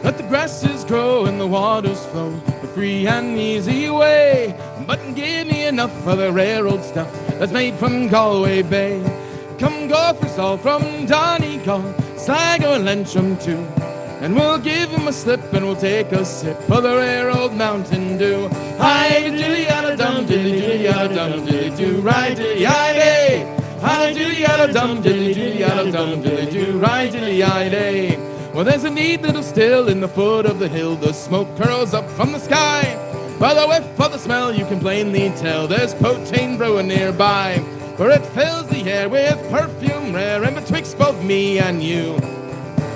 Let the grasses grow and the waters flow the free and easy way. But give me enough for the railroad stuff that's made from Galway Bay. Come gophers all from Donegal, Sligo and Leitrim too. And we'll give him a slip and we'll take a sip of the rare old Mountain Dew. Hi dilly yada dum dilly dilly yada dum dilly do, right dilly yada. Hi dilly yada dum dilly dilly yada dum dilly do, right dilly yada. Well, there's a neat little still in the foot of the hill. The smoke curls up from the sky. By the whiff of the smell you can plainly tell there's poteen brewing nearby. For it fills the air with perfume rare, and betwixt both me and you,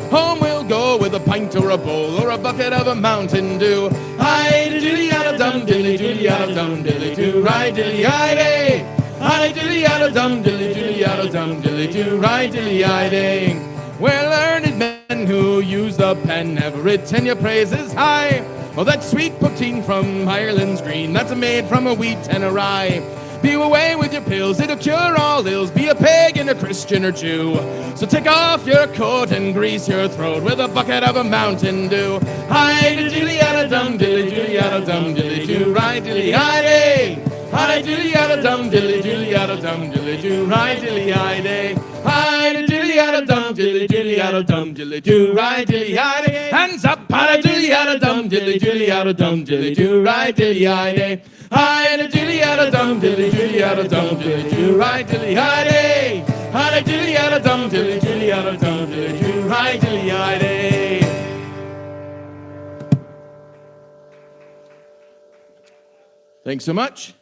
home we'll go with a pint or a bowl or a bucket of a Mountain Dew. Hi dilly yada dum dilly dilly yada dum dilly do, right dilly yada. Hi dilly yada dum dilly dilly yada dum dilly do, right dilly yada. We're learned men who use the pen, ever written your praises high. Oh, that sweet poteen from Ireland's green, that's made from a wheat and a rye. Be away with your pills, it'll cure all ills, be a pagan, a Christian or Jew. So take off your coat and grease your throat with a bucket of a Mountain Dew. Hi dilly yada dum dilly dilly yada dum dilly do, right dilly yada. Hi dilly yada dum dilly dilly yada dum dilly do, right dilly yada. Hi dilly yada dum dilly dilly yada dum dilly do, right dilly yada. Hands up, hi dilly yada dum dilly dilly yada dum dilly do, right dilly yada. Hi dilly yada dum dilly dilly yada dum dilly do, right dilly yada. Hi dilly yada dum dilly dilly yada dum dilly do, right dilly yada. Thanks so much.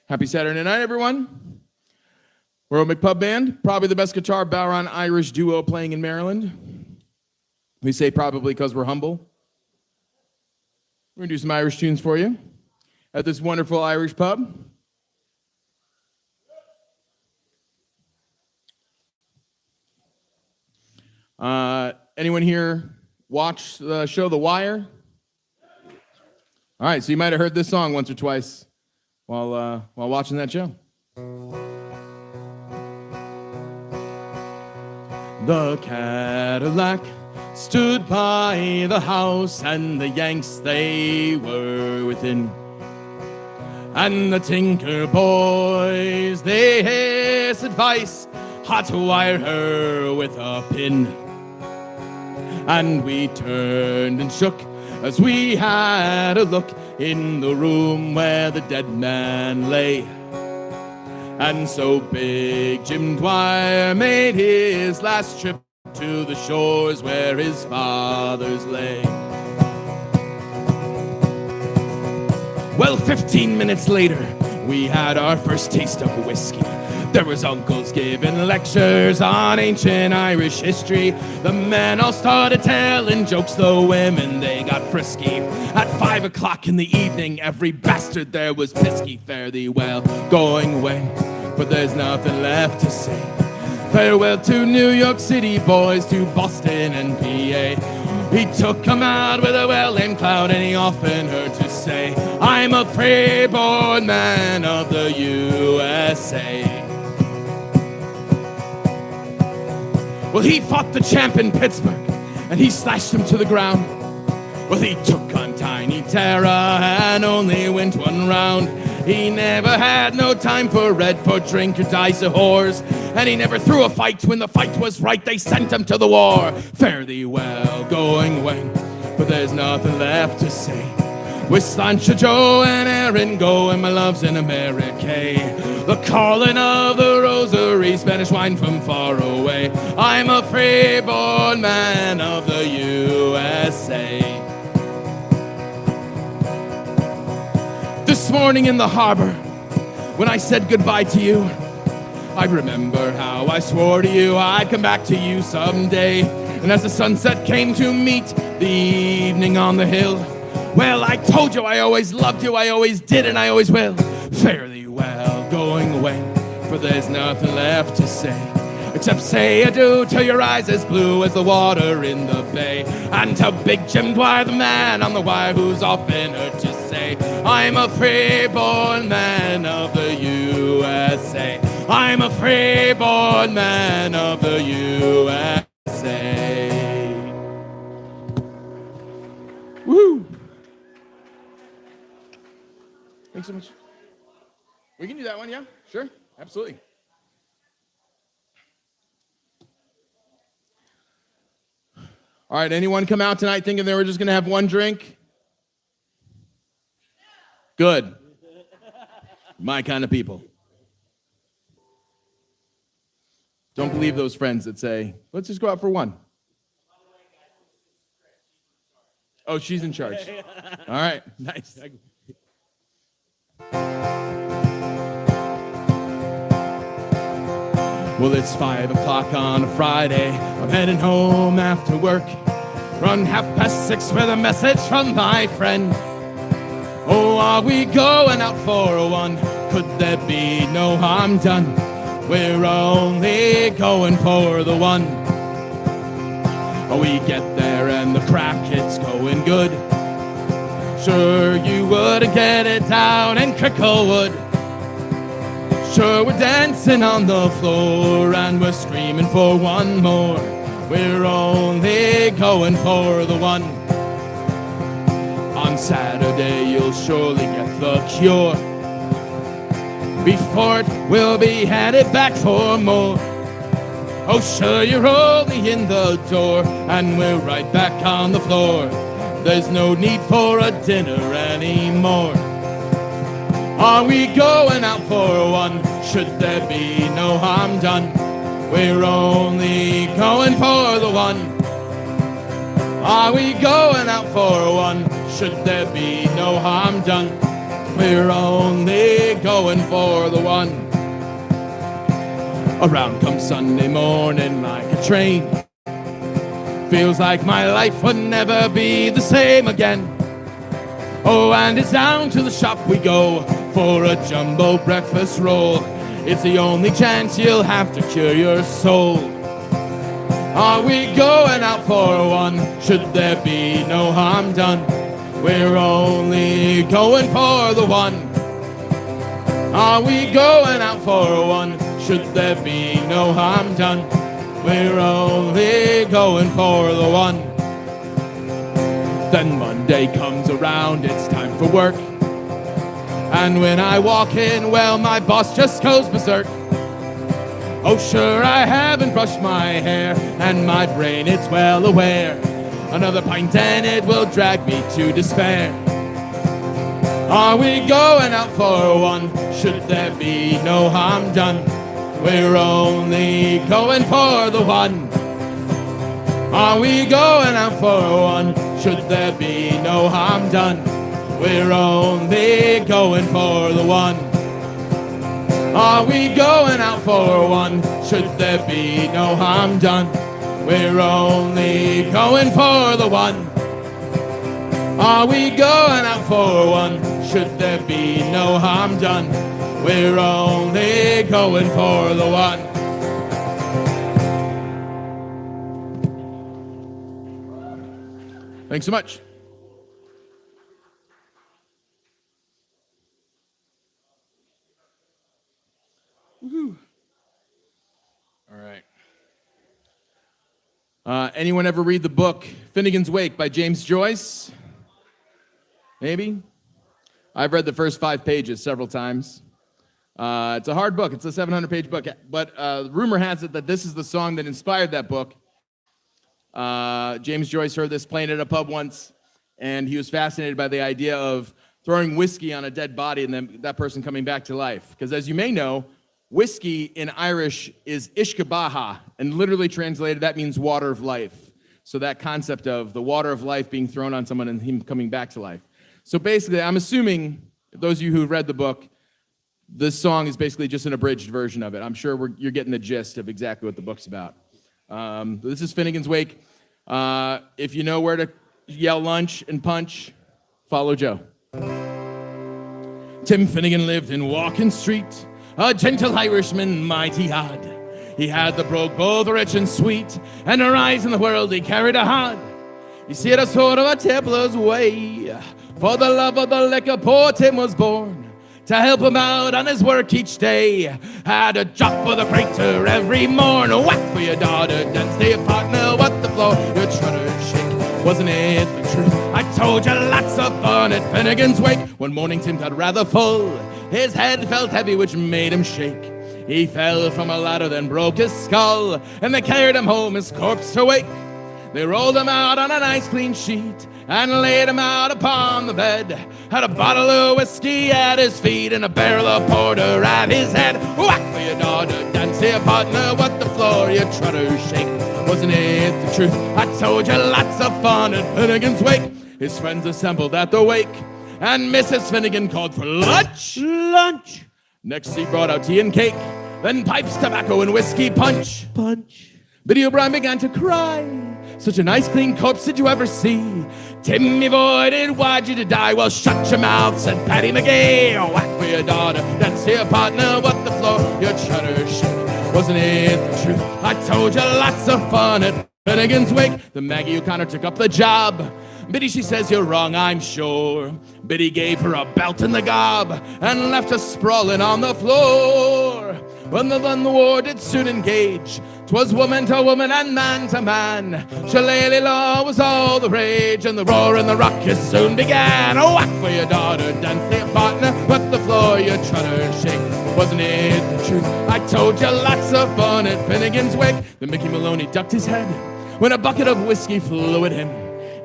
Happy Saturday night, everyone. We're O'McPub Band, probably the best guitar Bowron Irish duo playing in Maryland. We say probably because we're humble. We're going to do some Irish tunes for you at this wonderful Irish pub. Anyone here watch the show The Wire? All right, so you might have heard this song once or twice while watching that show. The Cadillac stood by the house, and the Yanks they were within. And the Tinker boys, they his advice, had to wire her with a pin. And we turned and shook as we had a look in the room where the dead man lay. And so Big Jim Dwyer made his last trip to the shores where his fathers lay. Well, 15 minutes later, we had our first taste of whiskey. There was uncles giving lectures on ancient Irish history. The men all started telling jokes, the women, they got frisky. At 5 o'clock in the evening, every bastard there was pisky. Fare thee well, going away, but there's nothing left to say. Farewell to New York City boys, to Boston and PA. He took 'em out with a well-aimed cloud, and he often heard to say, I'm a free-born man of the USA. Well, he fought the champ in Pittsburgh, and he slashed him to the ground. Well, he took on Tiny Tara and only went one round. He never had no time for red, for drink, or dice or whores. And he never threw a fight when the fight was right. They sent him to the war. Fare thee well, going away, but there's nothing left to say. With Slancha Joe and Aaron go, and my love's in America. The calling of the rosary, Spanish wine from far away. I'm a free-born man of the USA. This morning in the harbor, when I said goodbye to you, I remember how I swore to you I'd come back to you someday. And as the sunset came to meet the evening on the hill, well, I told you I always loved you, I always did, and I always will. Fare thee well, going away, for there's nothing left to say, except say adieu till your eyes as blue as the water in the bay. And to Big Jim Dwyer, the man on the wire, who's often heard to say, I'm a free-born man of the USA. I'm a free-born man of the USA. Thanks so much. We can do that one, yeah? Sure, absolutely. All right, anyone come out tonight thinking they were just going to have one drink? Good. My kind of people. Don't believe those friends that say, let's just go out for one. Oh, she's in charge. All right, nice. Well, it's 5 o'clock on a Friday. I'm heading home after work. Run 6:30 with a message from my friend. Oh, are we going out for a one? Could there be no harm done? We're only going for the one. Oh, we get there and the crack, it's going good. Sure you would get it down in Cricklewood. Sure we're dancing on the floor and we're screaming for one more. We're only going for the one. On Saturday you'll surely get the cure. Before it, we'll be headed back for more. Oh, sure, you're only in the door, and we're right back on the floor. There's no need for a dinner anymore. Are we going out for one? Should there be no harm done? We're only going for the one. Are we going out for one? Should there be no harm done? We're only going for the one. Around comes Sunday morning like a train. Feels like my life would never be the same again. Oh, and it's down to the shop we go for a jumbo breakfast roll. It's the only chance you'll have to cure your soul. Are we going out for one? Should there be no harm done? We're only going for the one. Are we going out for one? Should there be no harm done? We're only going for the one. Then Monday comes around, it's time for work. And when I walk in, well, my boss just goes berserk. Oh, sure, I haven't brushed my hair, and my brain, it's well aware. Another pint and it will drag me to despair. Are we going out for one? Should there be no harm done? We're only going for the one. Are we going out for one? Should there be no harm done? We're only going for the one. Are we going out for one? Should there be no harm done? We're only going for the one. Are we going out for one? Should there be no harm done? We're only going for the one. Thanks so much. Woo-hoo. All right. Anyone ever read the book Finnegans Wake by James Joyce? Maybe? I've read the first 5 pages several times. It's a hard book. It's a 700-page book. But rumor has it that this is the song that inspired that book. James Joyce heard this playing at a pub once, and he was fascinated by the idea of throwing whiskey on a dead body and then that person coming back to life. Because as you may know, whiskey in Irish is ishkabaha, and literally translated, that means water of life. So that concept of the water of life being thrown on someone and him coming back to life. So basically, I'm assuming, those of you who read the book, this song is basically just an abridged version of it. I'm sure you're getting the gist of exactly what the book's about. This is Finnegans Wake. If you know where to yell lunch and punch, follow Joe. Tim Finnegan lived in Walking Street, a gentle Irishman, mighty odd. He had the brogue both rich and sweet, and a rise in the world he carried a hod. You see the sort of a tippler's way. For the love of the liquor, poor Tim was born to help him out on his work each day. Had a job for the freighter every morn. Whack for your daughter, dance to your partner, what the floor. Your trutter shake, wasn't it the truth? I told you lots of fun at Finnegans Wake. One morning Tim got rather full. His head felt heavy, which made him shake. He fell from a ladder, then broke his skull, and they carried him home, his corpse to wake. They rolled him out on a nice clean sheet and laid him out upon the bed. Had a bottle of whiskey at his feet and a barrel of porter at his head. Whack for your daughter, dance your partner, what the floor you try to shake. Wasn't it the truth? I told you lots of fun at Finnegans Wake. His friends assembled at the wake, and Mrs. Finnegan called for lunch. Lunch. Next he brought out tea and cake, then pipes, tobacco, and whiskey punch. Punch. Biddy O'Brien began to cry. Such a nice clean corpse did you ever see? Timmy voided, why'd you to die? Well, shut your mouth, said Paddy McGee. Whack for your daughter, dance your partner, what the floor your chutter shake. Wasn't it the truth? I told you lots of fun at Finnegans Wake. The Maggie O'Connor took up the job. Biddy, she says you're wrong, I'm sure. Biddy gave her a belt in the gob and left her sprawling on the floor. When the war did soon engage, 'twas woman to woman and man to man. Shillelagh law was all the rage, and the roar and the ruckus soon began. Oh, whack for your daughter, dance your partner, but the floor you trotter shake. Wasn't it the truth? I told you lots of fun at Finnegans Wake. The Mickey Maloney ducked his head when a bucket of whiskey flew at him.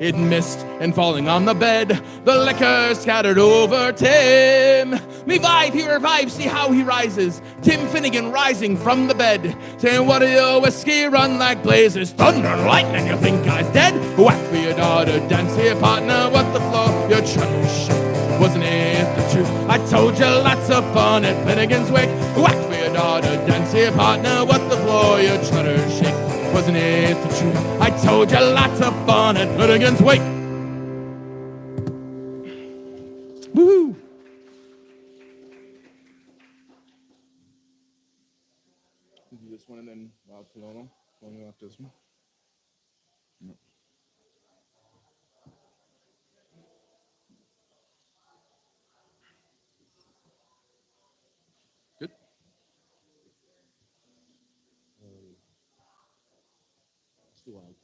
It missed, and falling on the bed, the liquor scattered over Tim. Revive, he revives, see how he rises. Tim Finnegan rising from the bed, saying, what do your whiskey run like blazes? Thunder and lightning, you think I's dead? Whack for your daughter, dance your partner, what the floor, your treasure shake. Wasn't it the truth? I told you lots of fun at Finnegans Wake. Whack for your daughter, dance your partner, what the floor, your treasure shake. Wasn't it the truth? I told you lots of fun at Finnegans Wake. Woohoo! Do this one and then Wild Colonial. Only left this one. No. Good. It's too wild.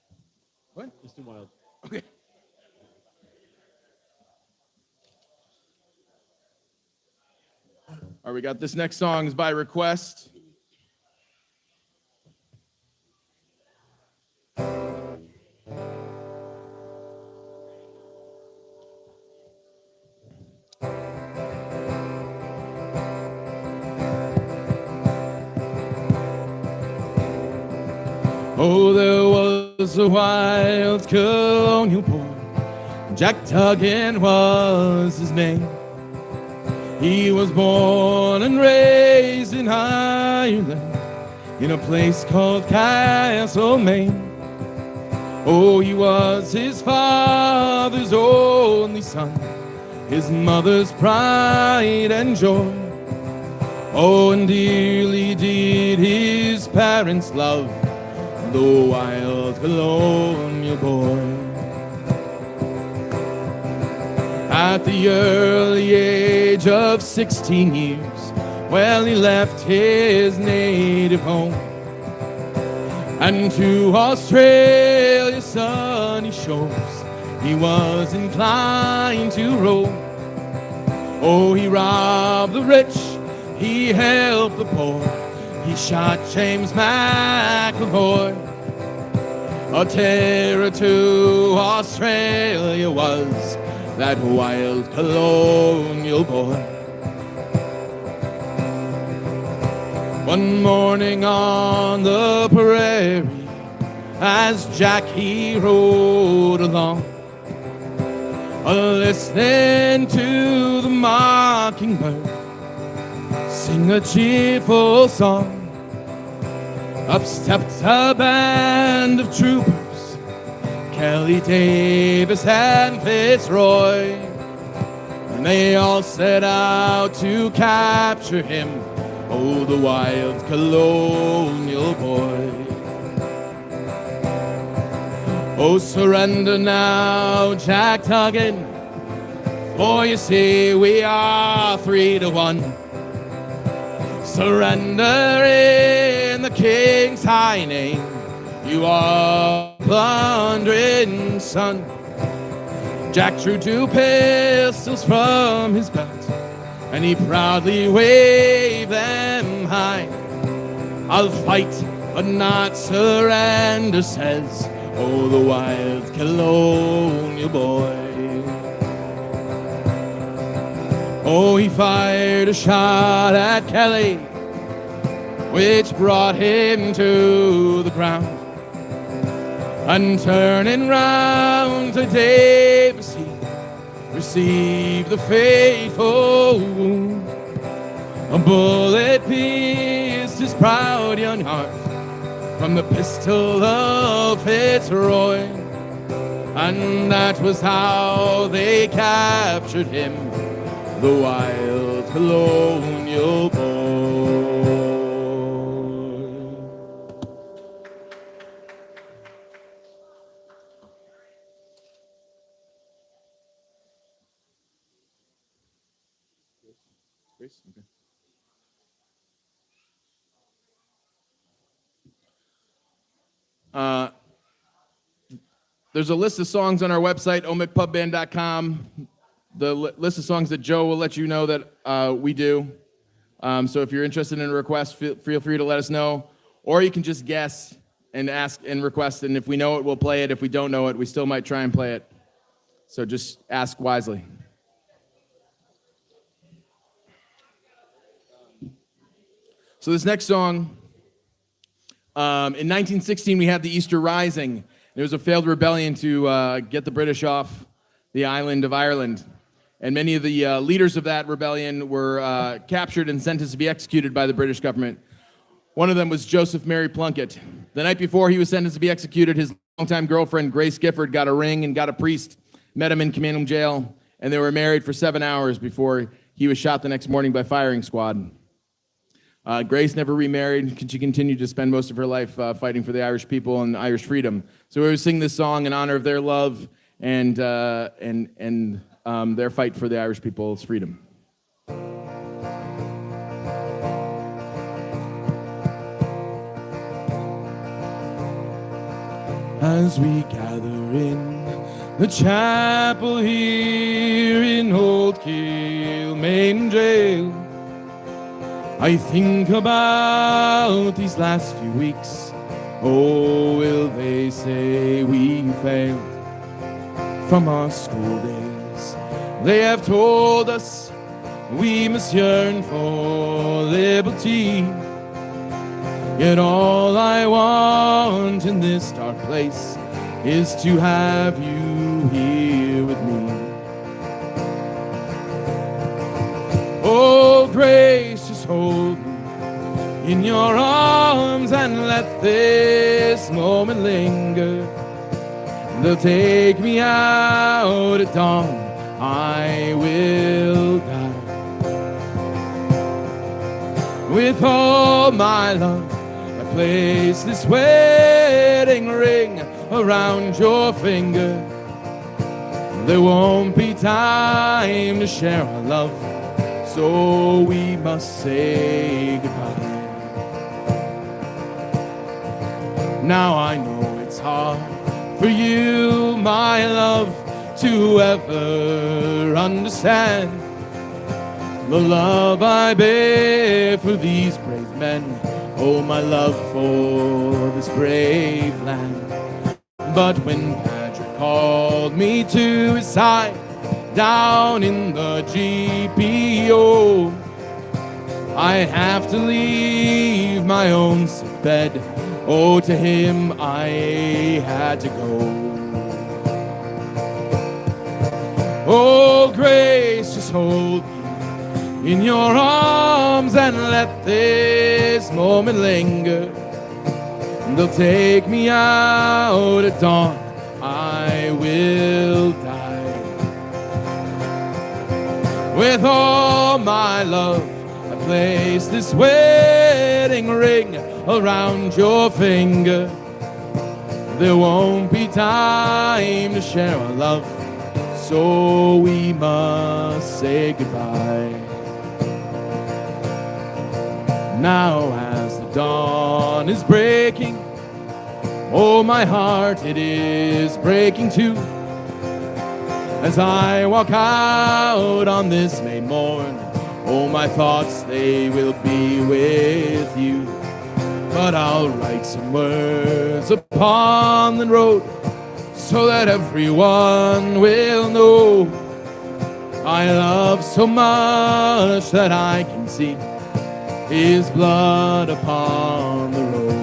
What? It's too wild. Okay. All right, we got this next song is by request. Oh, there was a wild colonial boy. Jack Tuggan was his name. He was born and raised in Ireland, in a place called Castle, Maine. Oh, he was his father's only son, his mother's pride and joy. Oh, and dearly did his parents love the wild colonial boy. At the early age of 16 years, well, he left his native home and to Australia's sunny shores he was inclined to roam. Oh, he robbed the rich, he helped the poor, he shot James McAvoy. A terror to Australia was that wild colonial boy. One morning on the prairie, as Jack he rode along, listening to the mockingbird sing a cheerful song, up stepped a band of troopers, Kelly, Davis, and Fitzroy, and they all set out to capture him, oh, the wild colonial boy. Oh, surrender now, Jack Tuggan, for you see we are 3-1. Surrender in the King's high name, you are plundering Dublin sun. Jack drew 2 pistols from his belt, and he proudly waved them high. I'll fight, but not surrender, says, oh, the wild colonial boy. Oh, he fired a shot at Kelly, which brought him to the ground. And turning round to Davis, he received the fateful wound. A bullet pierced his proud young heart from the pistol of Fitzroy. And that was how they captured him, the wild colonial boy. There's a list of songs on our website, o'mcpubband.com. The list of songs that Joe will let you know that we do. So if you're interested in a request, feel free to let us know. Or you can just guess and ask and request, and if we know it, we'll play it. If we don't know it, we still might try and play it. So just ask wisely. So this next song, in 1916, we had the Easter Rising. There was a failed rebellion to get the British off the island of Ireland. And many of the leaders of that rebellion were captured and sentenced to be executed by the British government. One of them was Joseph Mary Plunkett. The night before he was sentenced to be executed, his longtime girlfriend, Grace Gifford, got a ring and got a priest, met him in Commandum Jail, and they were married for 7 hours before he was shot the next morning by firing squad. Grace never remarried. She continued to spend most of her life fighting for the Irish people and Irish freedom. So we always sing this song in honor of their love and their fight for the Irish people's freedom. As we gather in the chapel here in Old Kilmainham Jail, I think about these last few weeks. Oh, will they say we failed from our school days? They have told us we must yearn for liberty. Yet all I want in this dark place is to have you here with me. Oh, gracious, hold me in your arms and let this moment linger. They'll take me out at dawn, I will die. With all my love, I place this wedding ring around your finger. There won't be time to share our love, so we must say goodbye. Now I know it's hard for you, my love, to ever understand the love I bear for these brave men. Oh, my love for this brave land. But when Patrick called me to his side down in the GPO, I have to leave my own sick bed. Oh, to him I had to go. Oh, grace, just hold me in your arms and let this moment linger. They'll take me out at dawn, I will die. With all my love, I place this wedding ring around your finger. There won't be time to share our love, so we must say goodbye. Now as the dawn is breaking, Oh, my heart, it is breaking too, as I walk out on this May morn. Oh, my thoughts, they will be with you, but I'll write some words upon the road, so that everyone will know I love so much that I can see his blood upon the road.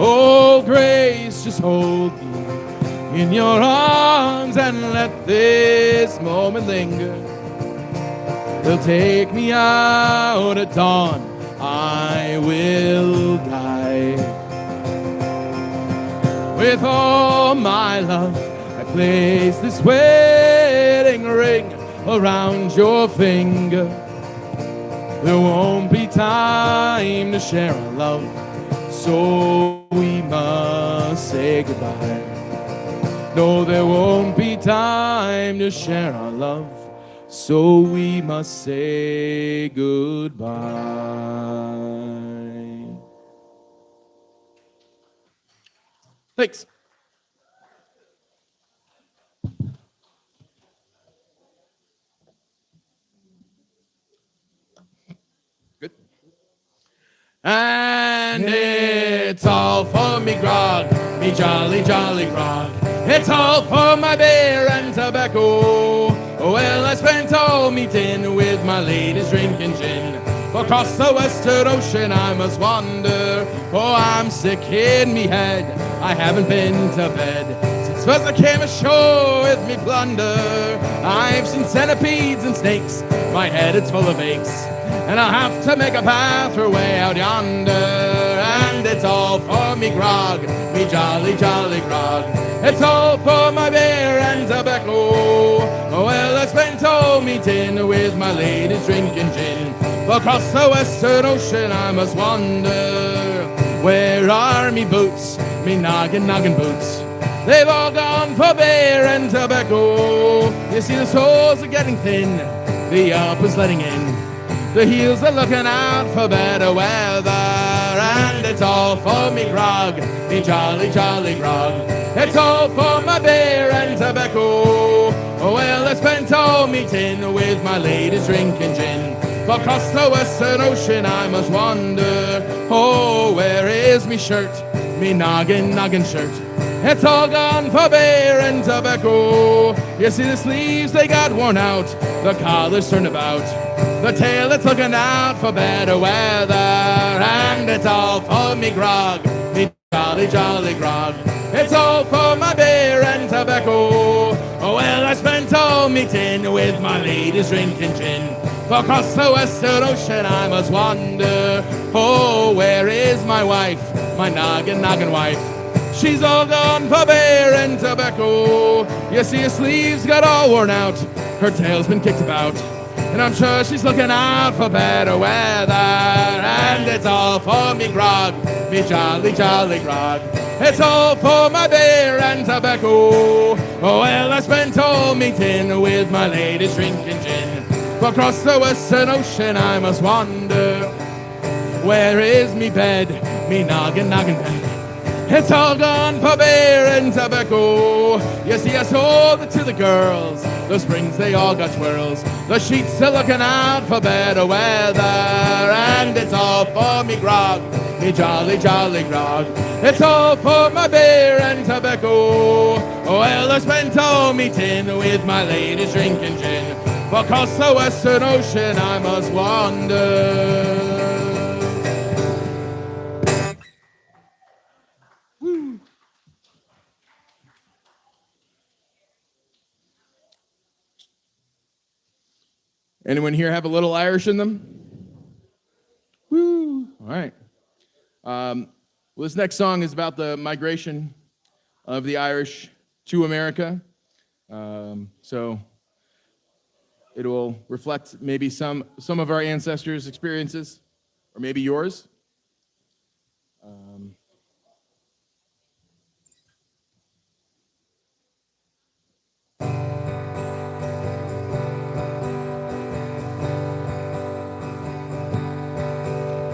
Oh, grace, just hold me in your arms and let this moment linger. They'll take me out at dawn, I will die. With all my love, I place this wedding ring around your finger. There won't be time to share our love, so we must say goodbye. No, there won't be time to share our love, so we must say goodbye. Thanks. Good. And it's all for me grog, me jolly, jolly grog. It's all for my beer and tobacco. Well, I spent all me tin with my ladies drinking gin. Across the western ocean I must wander. Oh, I'm sick in me head, I haven't been to bed since first I came ashore with me plunder. I've seen centipedes and snakes, my head it's full of aches, and I'll have to make a path for way out yonder. And it's all for me grog, me jolly, jolly grog. It's all for my beer and tobacco. Well, I spent all me tin with my ladies drinking gin. Across the western ocean I must wander. Where are me boots, me noggin, noggin boots? They've all gone for beer and tobacco. You see the soles are getting thin, the uppers letting in, the heels are looking out for better weather. And it's all for me grog, me jolly, jolly grog. It's all for my beer and tobacco. Well, I spent all me tin with my ladies drinking gin. Across the western ocean I must wander. Oh, where is me shirt, me noggin, noggin shirt? It's all gone for beer and tobacco. You see the sleeves, they got worn out, the collar's turned about, the tail it's looking out for better weather. And it's all for me grog, me jolly, jolly grog. It's all for my beer and tobacco. Oh, well, I spent all me tin with my ladies drinking gin. Across the western ocean I must wander. Oh, where is my wife, my noggin, noggin wife? She's all gone for beer and tobacco. You see her sleeves got all worn out, her tail's been kicked about, and I'm sure she's looking out for better weather. And it's all for me grog, me jolly, jolly grog. It's all for my beer and tobacco. Oh, well, I spent all me tin with my ladies drinking gin. Across the western ocean I must wander. Where is me bed, me noggin, noggin bed? It's all gone for beer and tobacco. You see, I sold it to the girls, the springs they all got twirls, the sheets are looking out for better weather. And it's all for me grog, me jolly, jolly grog. It's all for my beer and tobacco. Well, I spent all me tin with my ladies drinking gin. Across the western ocean I must wander. Woo. Anyone here have a little Irish in them? Woo! All right. Well, this next song is about the migration of the Irish to America. So it will reflect maybe some of our ancestors' experiences, or maybe yours.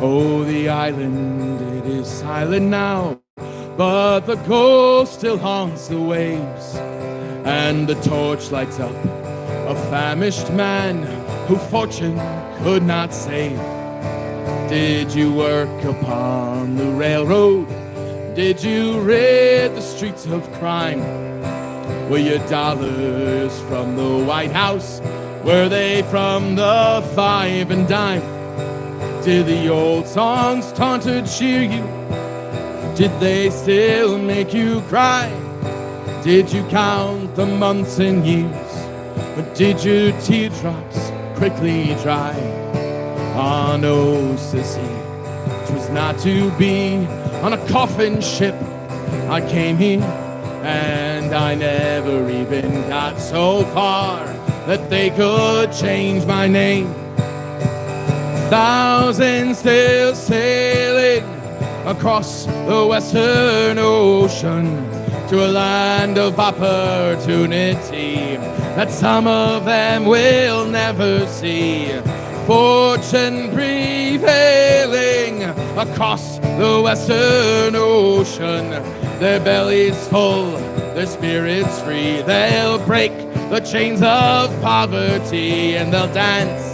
Oh, the island, it it is silent now, but the ghost still haunts the waves, and the torch lights up a famished man who fortune could not save. Did you work upon the railroad? Did you rid the streets of crime? Were your dollars from the White House? Were they from the 5 and dime? Did the old songs taunted cheer you? Did they still make you cry? Did you count the months and years? Or did your teardrops quickly dry? Ah, no, sissy, 'twas not to be. On a coffin ship I came here, and I never even got so far that they could change my name. Thousands still sailing across the Western Ocean to a land of opportunity that some of them will never see. Fortune prevailing across the Western Ocean, their bellies full, their spirits free. They'll break the chains of poverty and they'll dance.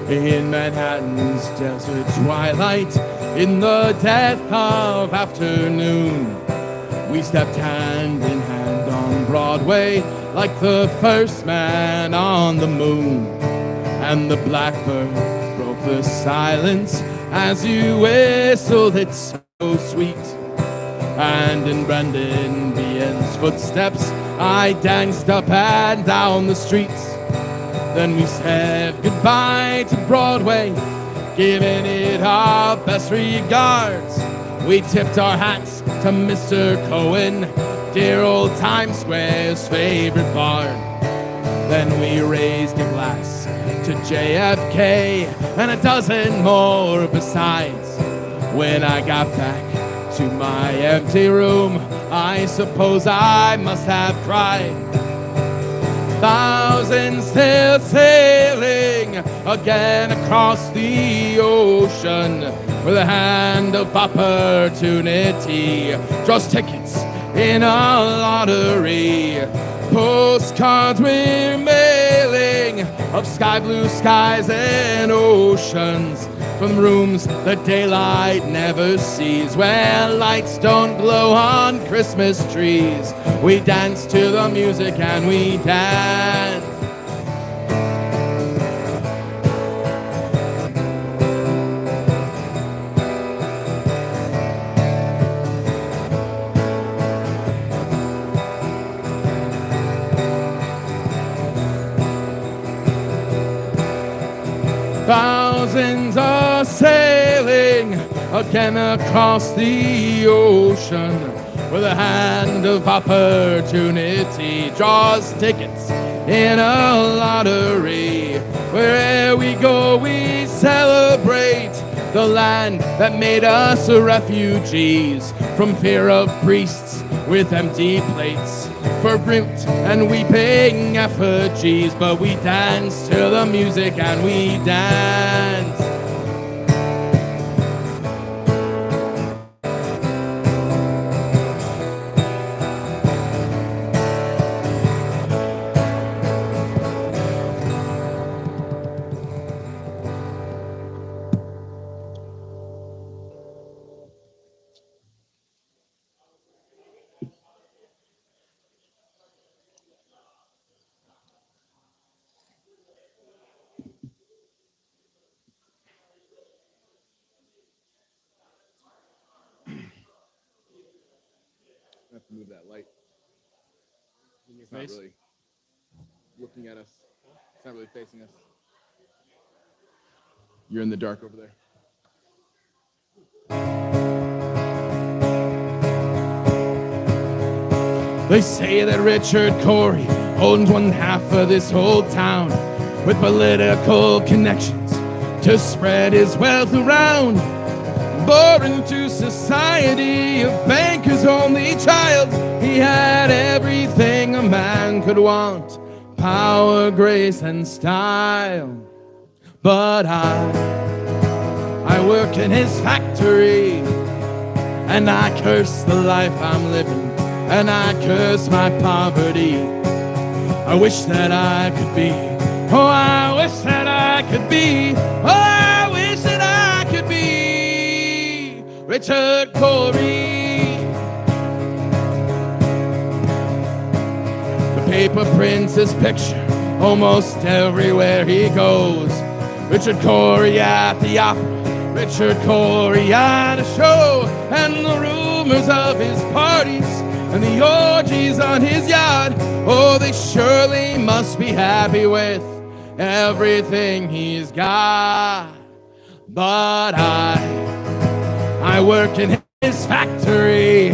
In Manhattan's desert twilight, in the death of afternoon, we stepped hand in hand on Broadway like the first man on the moon. And the blackbird broke the silence as you whistled, it's so sweet. And in Brendan Behan's footsteps, I danced up and down the streets. Then we said goodbye to Broadway, giving it our best regards. We tipped our hats to Mr. Cohen, dear old Times Square's favorite bard. Then we raised a glass to JFK and a dozen more besides. When I got back to my empty room, I suppose I must have cried. Thousands still sailing again across the ocean, where the hand of opportunity draws tickets in a lottery. Postcards we're mailing of sky blue skies and oceans, from rooms that daylight never sees, where lights don't glow on Christmas trees. We dance to the music and we dance. Thousands are sailing again across the ocean, where the hand of opportunity draws tickets in a lottery. Wherever we go, we celebrate the land that made us refugees from fear of priests with empty plates, for brute and weeping effigies. But we dance to the music and we dance. I have to move that light. It's not really looking at us. It's not really facing us. You're in the dark over there. They say that Richard Cory owns one half of this whole town, with political connections to spread his wealth around. born into society, a banker's only child. He had everything a man could want, power, grace, and style. But I work in his factory, and I curse the life I'm living, and I curse my poverty. I wish that I could be, oh, I wish that I could be, oh, I wish that I could be Richard Cory. The paper prints his picture almost everywhere he goes. Richard Cory at the opera, Richard Cory at a show, and the rumors of his parties and the orgies on his yacht, oh, they surely must be happy with everything he's got. But I work in his factory,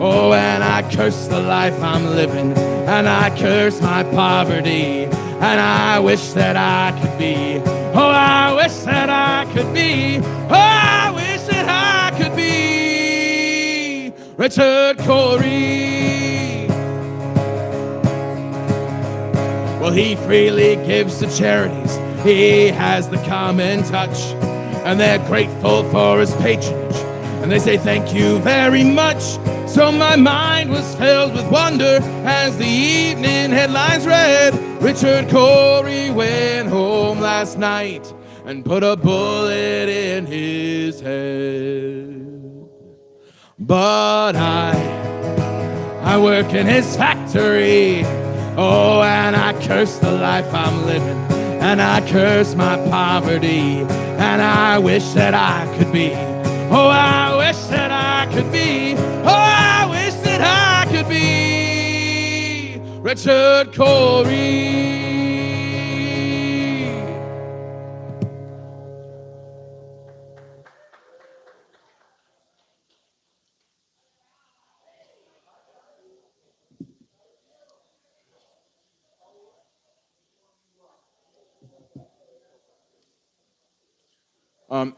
oh, and I curse the life I'm living, and I curse my poverty, and I wish that I could be, oh, I wish that I could be, oh, I wish that I could be Richard Cory. Well, he freely gives to charities, he has the common touch, and they're grateful for his patronage, and they say thank you very much. So my mind was filled with wonder as the evening headlines read, Richard Cory went home last night and put a bullet in his head. But I work in his factory, oh, and I curse the life I'm living, and I curse my poverty, and I wish that I could be, oh, I wish that I could be, oh, I wish that I could be Richard Cory.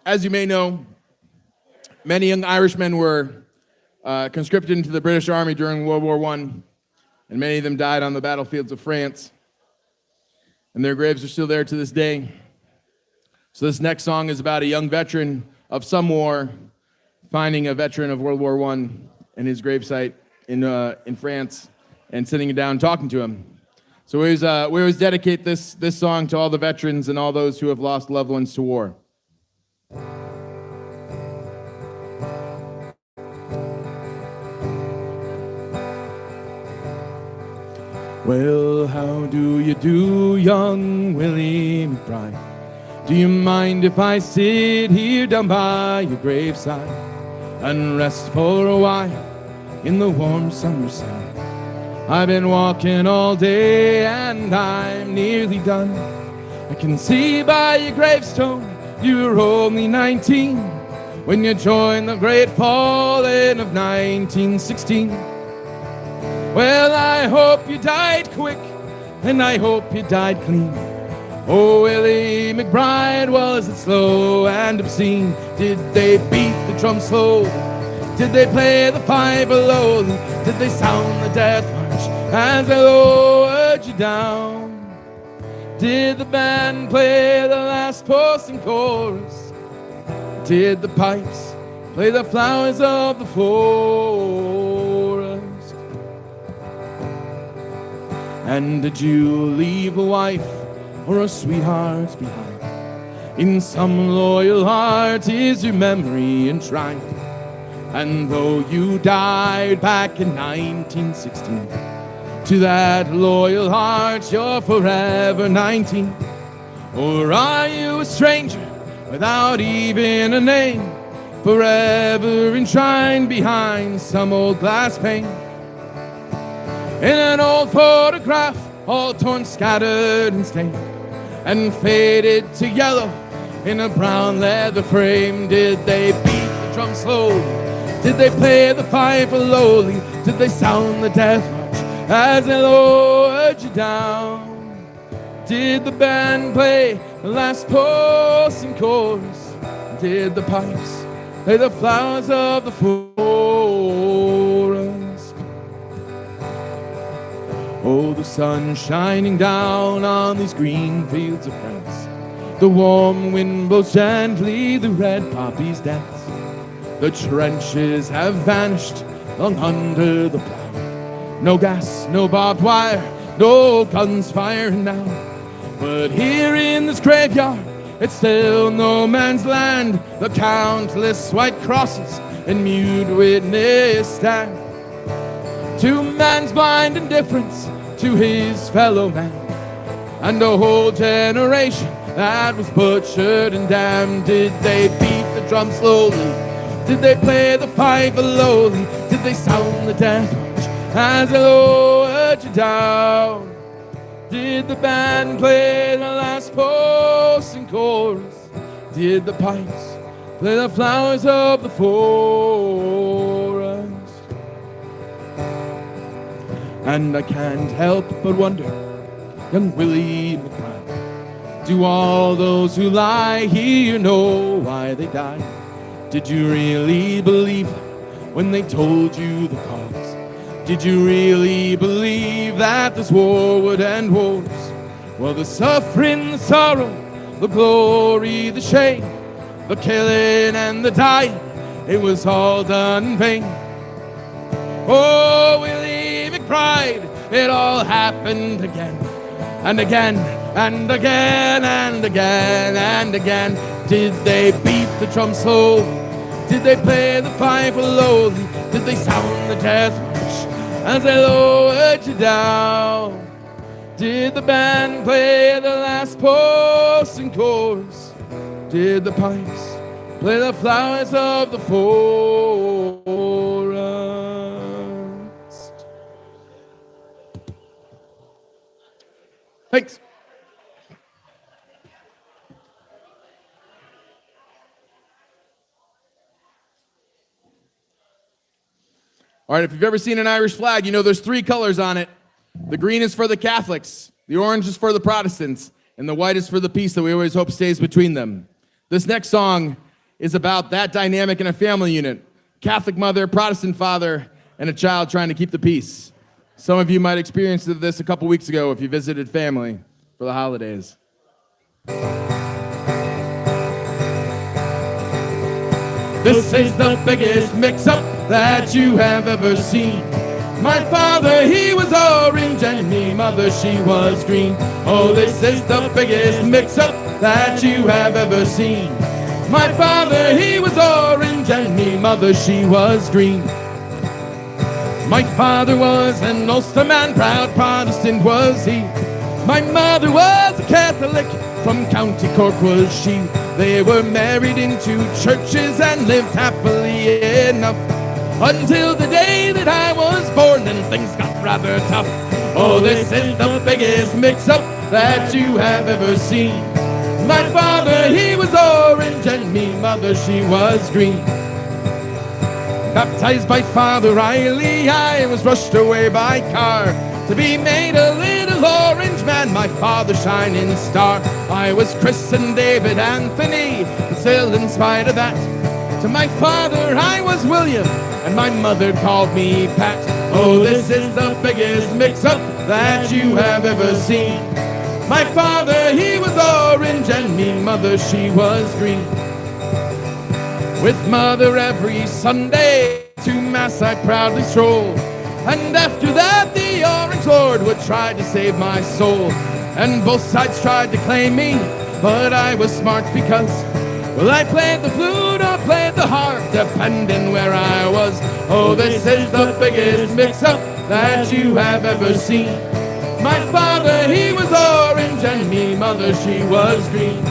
As you may know, many young Irishmen were conscripted into the British Army during World War I, and many of them died on the battlefields of France, and their graves are still there to this day. So this next song is about a young veteran of some war finding a veteran of World War I in his gravesite in France and sitting down and talking to him. So we always dedicate this song to all the veterans and all those who have lost loved ones to war. Well, how do you do, young Willie McBride? Do you mind if I sit here down by your graveside and rest for a while in the warm summer sun? I've been walking all day and I'm nearly done. I can see by your gravestone you were only 19 when you joined the great falling of 1916. Well, I hope you died quick, and I hope you died clean. Oh, Willie McBride, was it slow and obscene? Did they beat the drum slow? Did they play the five below? Did they sound the death march as they lowered you down? Did the band play the last post and chorus? Did the pipes play the flowers of the forest? And did you leave a wife or a sweetheart behind? In some loyal heart is your memory enshrined. And though you died back in 1916, to that loyal heart you're forever 19. Or are you a stranger without even a name, forever enshrined behind some old glass pane? In an old photograph, all torn, scattered, and stained, and faded to yellow in a brown leather frame. Did they beat the drum slow? Did they play the fife lowly? Did they sound the death march as they lowered you down? Did the band play the last post and chorus? Did the pipes play the flowers of the forest. Oh, the sun shining down on these green fields of France. The warm wind blows gently, the red poppies dance. The trenches have vanished long under the plow. No gas, no barbed wire, no guns firing now. But here in this graveyard, it's still no man's land. The countless white crosses in mute witness stand to man's blind indifference to his fellow man, and a whole generation that was butchered and damned. Did they beat the drum slowly? Did they play the fife lowly? Did they sound the death march as they lowered you down? Did the band play the last post and chorus? Did the pipes play the flowers of the forest? And I can't help but wonder, young Willie McPub, do all those who lie here know why they died? Did you really believe when they told you the cause? Did you really believe that this war would end wars? Well, the suffering, the sorrow, the glory, the shame, the killing and the dying, it was all done in vain. Oh, Willie McBride, it all happened again, and again, and again, and again, and again. Did they beat the drum slowly? Did they play the fife lowly? Did they sound the death march as they lowered you down? Did the band play the last post and chorus? Did the pipes play the flowers of the forest? Thanks. All right, if you've ever seen an Irish flag, you know there's 3 colors on it. The green is for the Catholics, the orange is for the Protestants, and the white is for the peace that we always hope stays between them. This next song is about that dynamic in a family unit. Catholic mother, Protestant father, and a child trying to keep the peace. Some of you might have experienced this a couple weeks ago if you visited family for the holidays. This is the biggest mix-up that you have ever seen. My father, he was orange, and me mother, she was green. Oh, this is the biggest mix-up that you have ever seen. My father, he was orange, and me mother, she was green. My father was an Ulster man, proud Protestant was he. My mother was a Catholic, from County Cork was she. They were married in 2 churches and lived happily enough until the day that I was born, and things got rather tough. Oh, this is the biggest mix-up that you have ever seen. My father, he was orange, and me mother, she was green. Baptized by Father Riley, I was rushed away by car to be made a little orange man, my father's shining star. I was christened David Anthony, and still in spite of that, to my father I was William, and my mother called me Pat. Oh, this is the biggest mix-up that you have ever seen. My father, he was orange, and me mother, she was green. With mother every Sunday to mass I proudly stroll, and after that the orange lord would try to save my soul. And both sides tried to claim me, but I was smart because, well, I played the flute or played the harp, depending where I was. Oh, this is the biggest mix-up that you have ever seen. My father, he was orange, and me mother, she was green.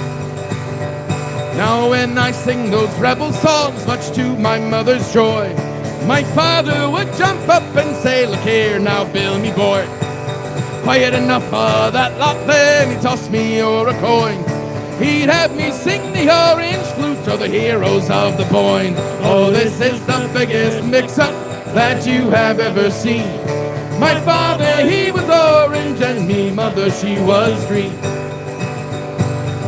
Now when I sing those rebel songs, much to my mother's joy, my father would jump up and say, look here now, Bill, me boy, quiet enough of that lot, then he tossed me o'er a coin. He'd have me sing the orange flute or the heroes of the Boyne. Oh, this is the biggest mix-up that you have ever seen. My father, he was orange, and me mother, she was green.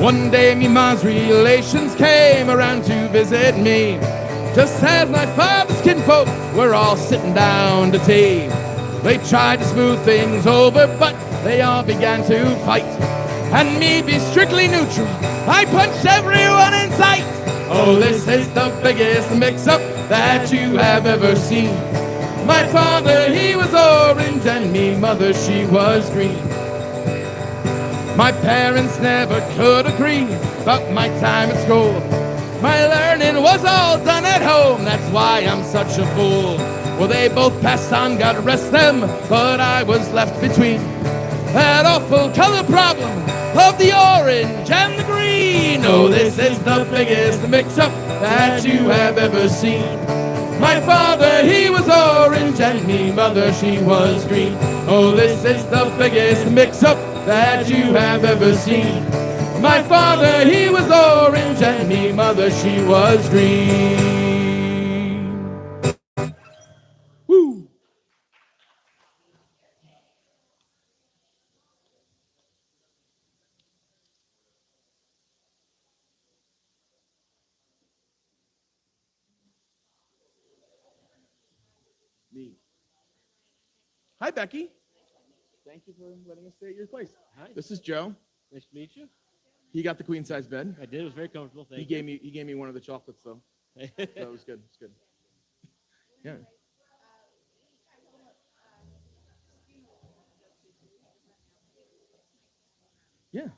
One day me ma's relations came around to visit me. Just as my father's kinfolk were all sitting down to tea. They tried to smooth things over, but they all began to fight. And me be strictly neutral, I punched everyone in sight. Oh, this is the biggest mix-up that you have ever seen. My father, he was orange, and me mother, she was green. My parents never could agree about my time at school. My learning was all done at home, that's why I'm such a fool. Well, they both passed on, God rest them, but I was left between that awful color problem of the orange and the green. Oh, this is the biggest mix-up that you have ever seen. My father, he was orange, and me mother, she was green. Oh, this is the biggest mix-up that you have ever seen. My father, he was orange, and me mother, she was green. Woo! Me. Hi, Becky. Thank you for letting us stay at your place. Hi. This is Joe. Nice to meet you. He got the queen size bed. I did. It was very comfortable. Thank He gave me one of the chocolates though. you. So it was good. It's good. Yeah. Yeah.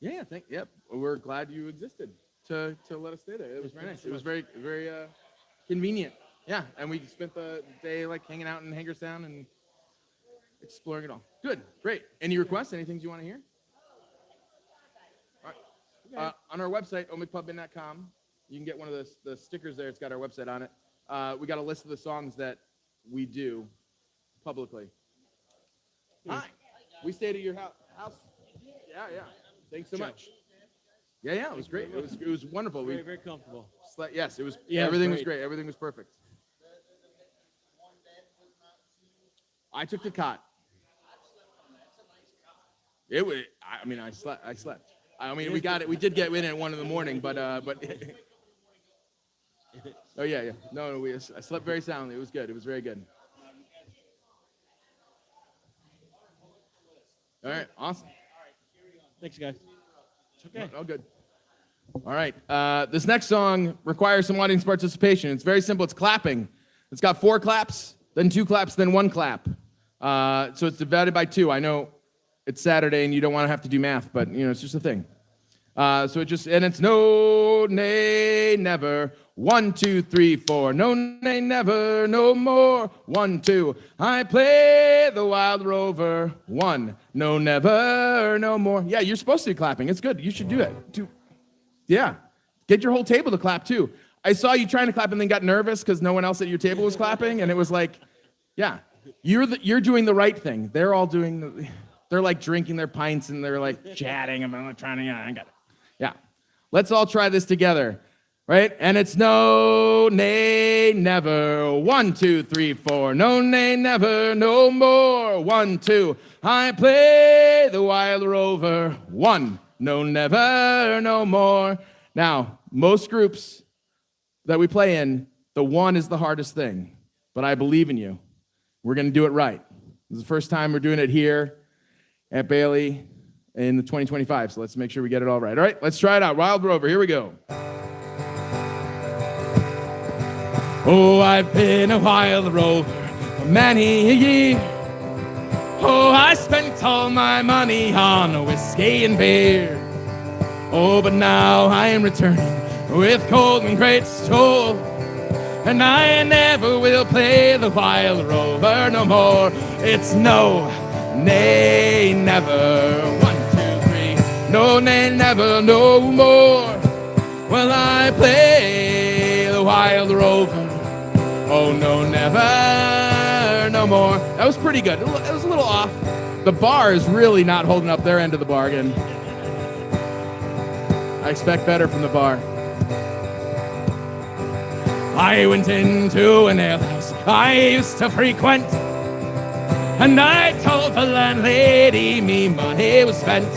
Yeah. Yep. We're glad you existed to let us stay there. It was very nice. It was very convenient. Yeah. And we spent the day like hanging out in Hagerstown and exploring it all. Good. Great. Any requests? Any things you want to hear? On our website, o'mcpub.com, you can get one of the stickers there. It's got our website on it. We got a list of the songs that we do publicly. Hi. We stayed at your house. Yeah. Thanks so much. Yeah. It was great. It was wonderful. Very, very comfortable. Yes, it was. Yeah, everything it was was great. Everything was perfect. I took the cot. It was. I slept. I mean, we got it. We did get in at 1 a.m, but. Oh yeah. No, I slept very soundly. It was good. It was very good. All right. Awesome. Thanks, guys. It's okay. All good. All right. This next song requires some audience participation. It's very simple. It's clapping. It's got 4 claps, then 2 claps, then 1 clap. So it's divided by 2. I know it's Saturday and you don't want to have to do math, but it's just a thing. It's no, nay, never. 1, 2, 3, 4. No, nay, never, no more. 1, 2. I play the wild rover. 1. No, never, no more. Yeah, you're supposed to be clapping. It's good. You should do it. 2. Yeah. Get your whole table to clap too. I saw you trying to clap and then got nervous because no one else at your table was clapping, and it was like, yeah, you're doing the right thing. They're all doing they're like drinking their pints and they're like chatting about trying to, I got it. Yeah. Let's all try this together, right? And it's no, nay, never. 1, 2, 3, 4. No, nay, never, no more. 1, 2. I play the wild rover. 1. No, never, no more. Now, most groups that we play in, the 1 is the hardest thing, but I believe in you. We're going to do it right. This is the first time we're doing it here at Baile in the 2025, so let's make sure we get it all right. All right, let's try it out. Wild Rover, here we go. Oh, I've been a wild rover for many a year. Oh, I spent all my money on whiskey and beer. Oh, but now I am returning with cold and great store. And I never will play the wild rover no more. It's no, nay, never. 1, 2, 3. No, nay, never, no more. Well, I play the wild rover. Oh, no, never, no more. That was pretty good. It was a little off. The bar is really not holding up their end of the bargain. I expect better from the bar. I went into an alehouse I used to frequent, and I told the landlady me money was spent.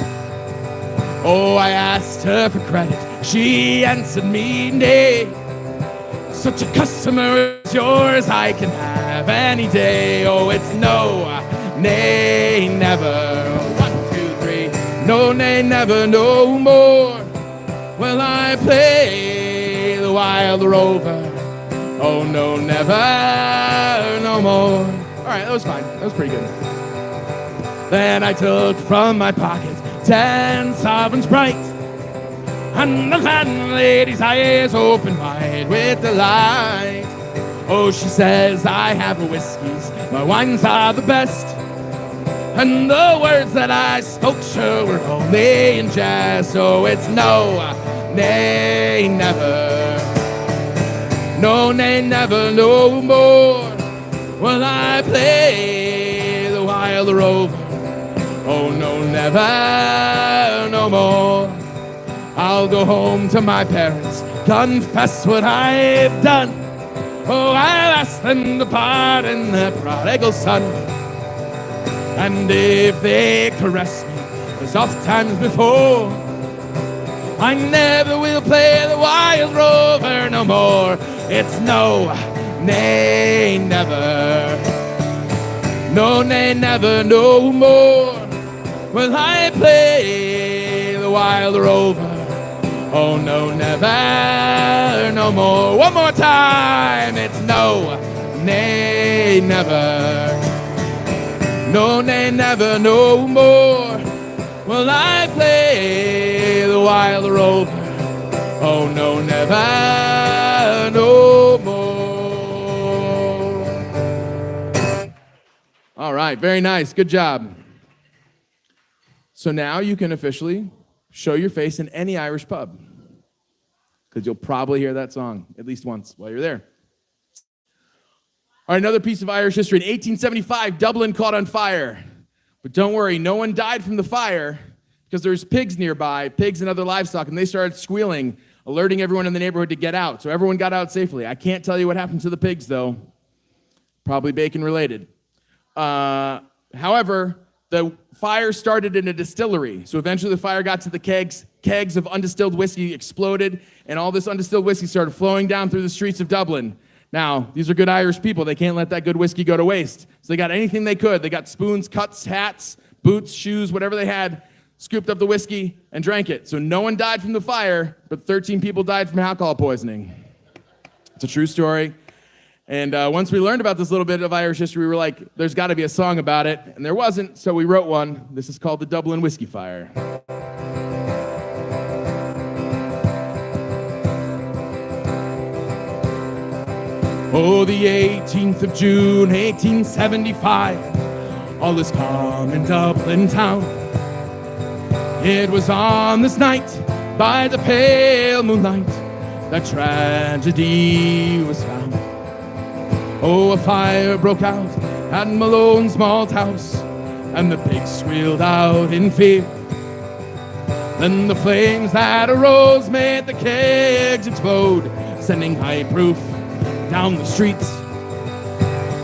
Oh, I asked her for credit, she answered me nay. Such a customer as yours I can have any day. Oh, it's no, nay, never. 1, 2, 3. No, nay, never, no more. Will I play the wild rover? Oh, no, never, no more. All right, that was fine. That was pretty good. Then I took from my pocket 10 sovereigns bright, and the landlady's eyes opened wide with delight. Oh, she says, I have whiskeys, my wines are the best, and the words that I spoke sure were only in jest. So it's no, nay, never. No, nay, never, no more will I play the wild rover. Oh, no, never, no more. I'll go home to my parents, confess what I've done. Oh, I'll ask them to pardon the prodigal son. And if they caress me as oft times before, I never will play the wild rover no more. It's no, nay, never. No, nay, never, no more will I play the wild rover. Oh, no, never, no more. One more time. It's no, nay, never. No, nay, never, no more will I play the wild rover. Oh, no, never, no more. All right, very nice. Good job. So now you can officially show your face in any Irish pub, because you'll probably hear that song at least once while you're there. All right, another piece of Irish history. In 1875, Dublin caught on fire. But don't worry, no one died from the fire, because there's pigs nearby, pigs and other livestock, and they started squealing, alerting everyone in the neighborhood to get out. So everyone got out safely. I can't tell you what happened to the pigs, though. Probably bacon-related. However, the fire started in a distillery. So eventually the fire got to the kegs. Kegs of undistilled whiskey exploded, and all this undistilled whiskey started flowing down through the streets of Dublin. Now, these are good Irish people. They can't let that good whiskey go to waste. So they got anything they could. They got spoons, cuts, hats, boots, shoes, whatever they had, scooped up the whiskey and drank it. So no one died from the fire, but 13 people died from alcohol poisoning. It's a true story. And once we learned about this little bit of Irish history, we were like, there's got to be a song about it. And there wasn't, so we wrote one. This is called the Dublin Whiskey Fire. Oh, the 18th of June, 1875, all is calm in Dublin town. It was on this night, by the pale moonlight, that tragedy was found. Oh, a fire broke out at Malone's malt house, and the pigs squealed out in fear. Then the flames that arose made the kegs explode, sending high proof down the streets.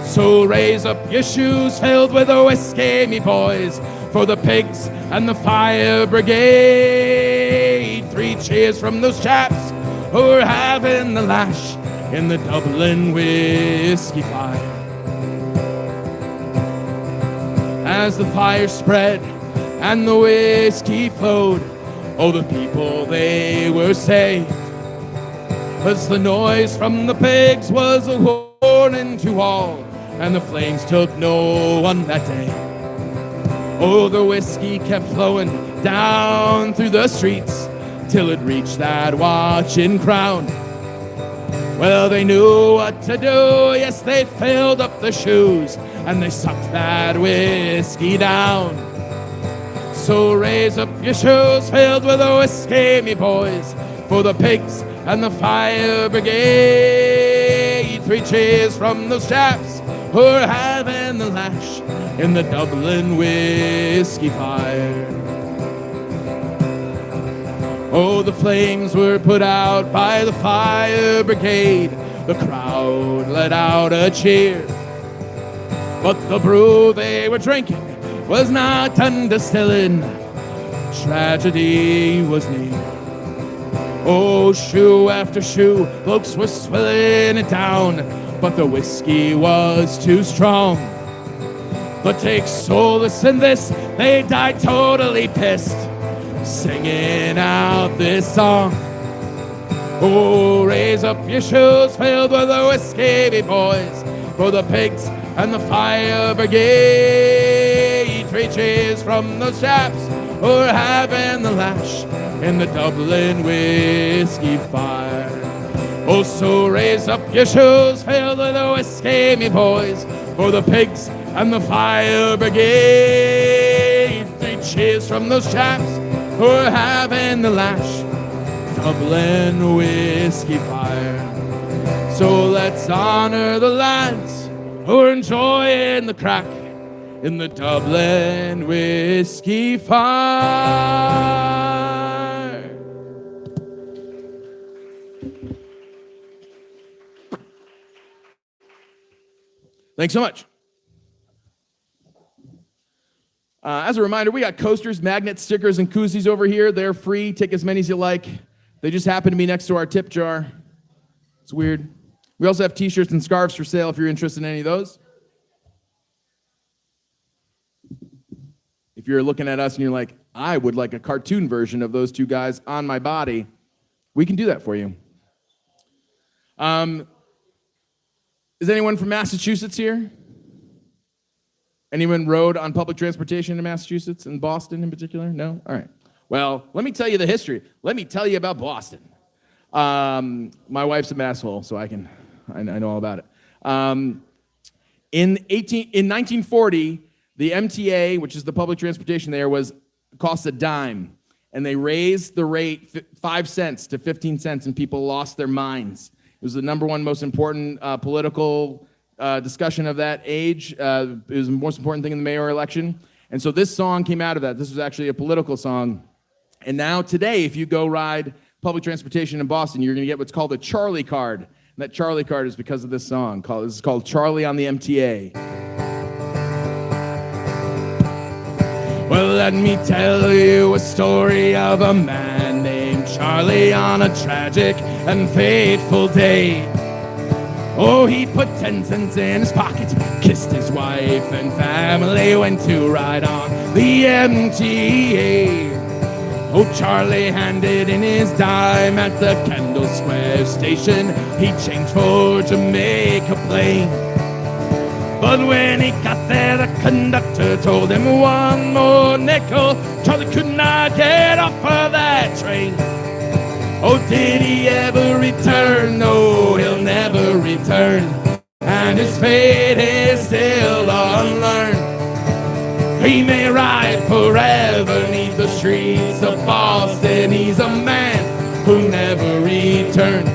So raise up your shoes filled with a whiskey, me boys, for the pigs and the fire brigade. 3 cheers from those chaps who are having the lash in the Dublin whiskey fire. As the fire spread and the whiskey flowed, oh, the people, they were saved. 'Cause the noise from the pigs was a warning to all, and the flames took no one that day. Oh, the whiskey kept flowing down through the streets till it reached that watching crowd. Well, they knew what to do. Yes, they filled up the shoes and they sucked that whiskey down. So raise up your shoes filled with a whiskey, me boys, for the pigs and the fire brigade. 3 cheers from those chaps who are having the lash in the Dublin whiskey fire. Oh, the flames were put out by the fire brigade. The crowd let out a cheer. But the brew they were drinking was not undistilling. Tragedy was near. Oh, shoe after shoe, folks were swilling it down, but the whiskey was too strong. But take solace in this, they died totally pissed, singing out this song. Oh, raise up your shoes filled with the whiskey, me boys, for the pigs and the fire brigade. 3 cheers from those chaps who are having the lash in the Dublin whiskey fire. Oh, so raise up your shoes filled with the whiskey, me boys, for the pigs and the fire brigade. 3 cheers from those chaps who are having the lash, Dublin whiskey fire. So let's honor the lads who are enjoying the crack in the Dublin whiskey fire. Thanks so much. As a reminder, we got coasters, magnets, stickers, and koozies over here. They're free. Take as many as you like. They just happen to be next to our tip jar. It's weird. We also have t-shirts and scarves for sale if you're interested in any of those. If you're looking at us and you're like, I would like a cartoon version of those 2 guys on my body, we can do that for you. Is anyone from Massachusetts here? Anyone rode on public transportation in Massachusetts, in Boston in particular? No? All right. Well, let me tell you the history. Let me tell you about Boston. My wife's a masshole, so I know all about it. In 1940, the MTA, which is the public transportation there, cost a dime, and they raised the rate 5 cents to 15 cents, and people lost their minds. It was the number one most important political discussion of that age. It was the most important thing in the mayor election. And so this song came out of that. This was actually a political song. And now today, if you go ride public transportation in Boston, you're going to get what's called a Charley card. And that Charley card is because of this song. This is called Charley on the MTA. Well, let me tell you a story of a man named Charley on a tragic and fateful day. Oh, he put 10 cents in his pocket, kissed his wife and family, went to ride on the MTA. Oh, Charley handed in his dime at the Kendall Square station. He changed for Jamaica Plain. But when he got there, the conductor told him 1 more nickel. Charley could not get off of that train. Oh, did he ever return? No, he'll never return. And his fate is still unlearned. He may ride forever neath the streets of Boston. He's a man who never returned.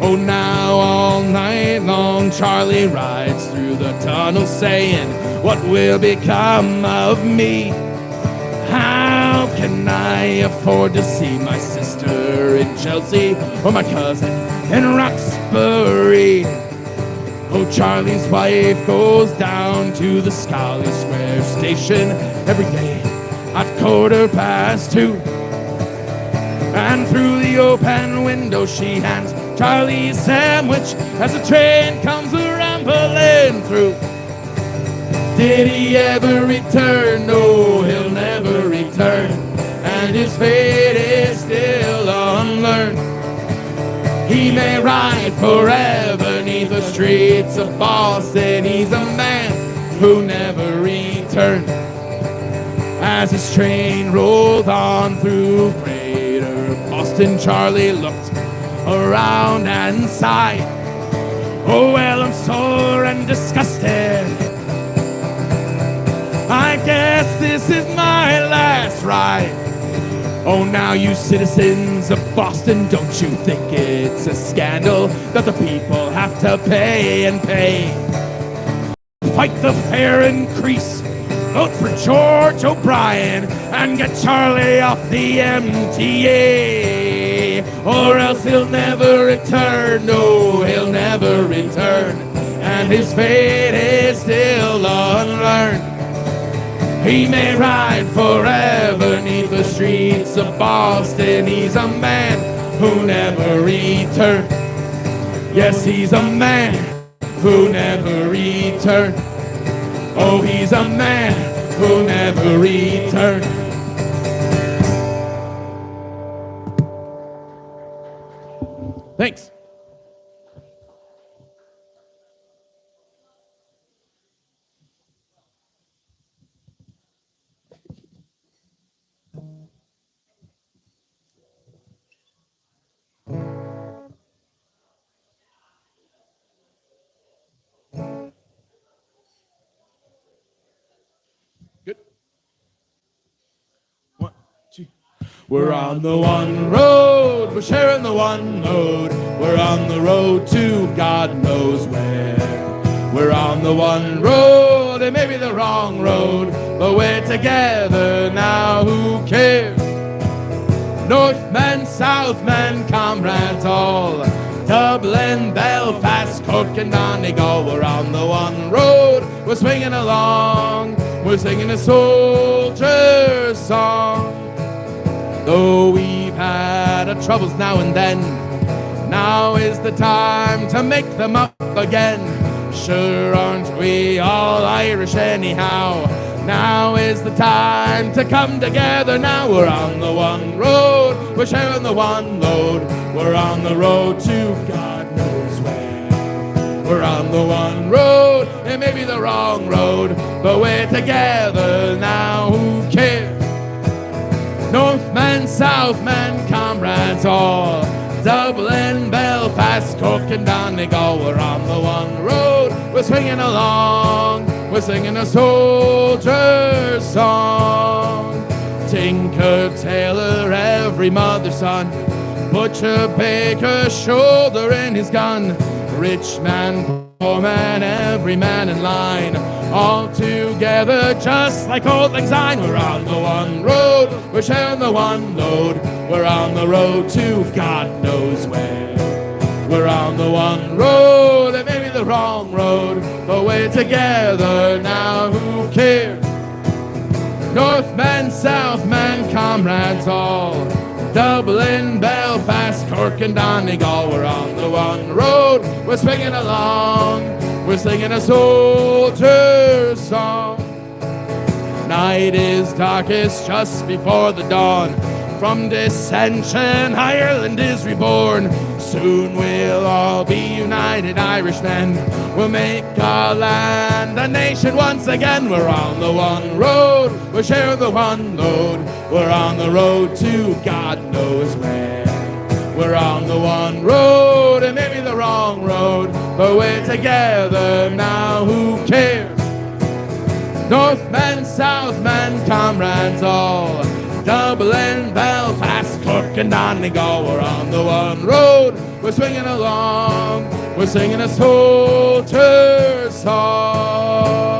Oh, now all night long Charley rides through the tunnel saying, what will become of me? How can I afford to see my sister in Chelsea or my cousin in Roxbury? Oh, Charley's wife goes down to the Scally Square station every day at 2:15. And through the open window she hands Charley a sandwich as the train comes rambling through. Did he ever return? No, he'll never return. And his fate is still unlearned. He may ride forever neath the streets of Boston. He's a man who never returned. As his train rolled on through Greater Boston, Charley looked around and sighed. Oh, well, I'm sore and disgusted. I guess this is my last ride. Oh, now you citizens of Boston, don't you think it's a scandal that the people have to pay and pay? Fight the fare increase, vote for George O'Brien, and get Charley off the MTA, or else he'll never return. No, he'll never return, and his fate is still unlearned. He may ride forever neath the streets of Boston. He's a man who never returned. Yes, he's a man who never returned. Oh, he's a man who never returned. Thanks. Good. 1, 2. We're on the one road, we're sharing the one load. We're on the road to God knows where. We're on the one road, it may be the wrong road, but we're together now, who cares? Northmen, Southmen, comrades all, Dublin, Belfast, Cork and Donegal. We're on the one road, we're swinging along, we're singing a soldier's song. Though we've had our troubles now and then, now is the time to make them up again. Sure, aren't we all Irish anyhow? Now is the time to come together now. We're on the one road, we're sharing the one load. We're on the road to God knows where. We're on the one road, it may be the wrong road, but we're together now, who cares? Northmen, Southmen, comrades all, Dublin, Belfast, Cork and Donegal. We're on the one road, we're swinging along, we're singing a soldier's song. Tinker, tailor, every mother's son, butcher, baker, shouldering his gun. Rich man, poor man, every man in line, all together just like old lang syne. We're on the one road, we're sharing the one load. We're on the road to God knows where. We're on the one road, it may be the wrong road, but we're together now, who cares? Northmen, Southmen, comrades all, Dublin, Belfast, Cork and Donegal. We're on the one road, we're swinging along, we're singing a soldier's song. Night is darkest just before the dawn. From dissension, Ireland is reborn. Soon we'll all be united Irishmen. We'll make our land a nation once again. We're on the one road, we're sharing the one load. We're on the road to God knows where. We're on the one road, it may be the wrong road, but we're together now, who cares? Northmen, Southmen, comrades all, Dublin, Belfast, Cork and Donegal. We're on the one road, we're swinging along, we're singing a soldier's song.